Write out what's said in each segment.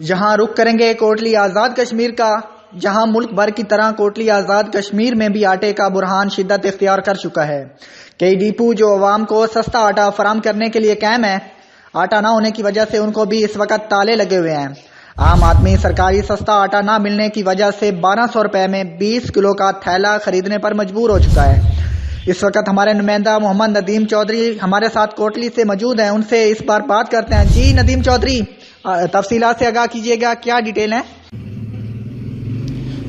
जहां रुख करेंगे कोटली आज़ाद कश्मीर का, जहां मुल्क भर की तरह कोटली आज़ाद कश्मीर में भी आटे का बुरहान शिद्दत इख्तियार कर चुका है। कई डिपो जो अवाम को सस्ता आटा फराम करने के लिए कायम है, आटा ना होने की वजह से उनको भी इस वक्त ताले लगे हुए हैं। आम आदमी सरकारी सस्ता आटा ना मिलने की वजह से 1200 रुपए में 20 किलो का थैला खरीदने पर मजबूर हो चुका है। इस वक्त हमारे नुमाइंदा मोहम्मद नदीम चौधरी हमारे साथ कोटली से मौजूद हैं, उनसे इस बार बात करते हैं। जी नदीम चौधरी, तफसीलात से आगाह कीजिएगा, क्या डिटेल है?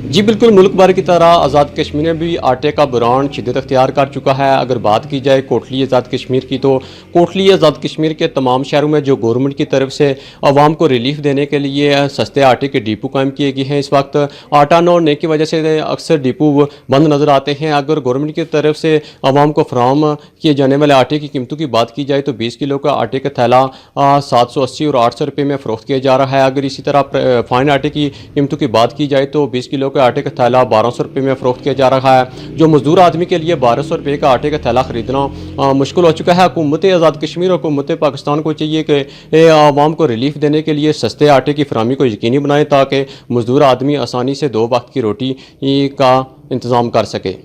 जी बिल्कुल, मुल्क भर की तरह आज़ाद कश्मीर में भी आटे का बुरहान शिद्दत अख्तियार कर चुका है। अगर बात की जाए कोटली आज़ाद कश्मीर की, तो कोटली आज़ाद कश्मीर के तमाम शहरों में जो गवर्नमेंट की तरफ से आवाम को रिलीफ देने के लिए सस्ते आटे के डिपो कायम किए गए हैं। इस वक्त आटा न होने की वजह से अक्सर डिपो बंद नज़र आते हैं। अगर गवर्नमेंट की तरफ से आवाम को फराहम किए जाने वाले आटे की कीमतों की बात की जाए तो 20 किलो का आटे का थैला 780 और 800 रुपये में फ़रोख्त किया जा रहा है। अगर इसी तरह फाइन आटे की कीमतों की बात की जाए तो 20 किलो आटे का थैला 1200 रुपये में फ़रोख्त किया जा रहा है। जो मजदूर आदमी के लिए 1200 रुपये का आटे का थैला खरीदना मुश्किल हो चुका है। हुकूमत आज़ाद कश्मीर और हुकूमत पाकिस्तान को चाहिए कि आवाम को रिलीफ देने के लिए सस्ते आटे की फराहमी को यकीनी बनाए ताकि मजदूर आदमी आसानी से 2 वक्त की रोटी का इंतज़ाम कर सके।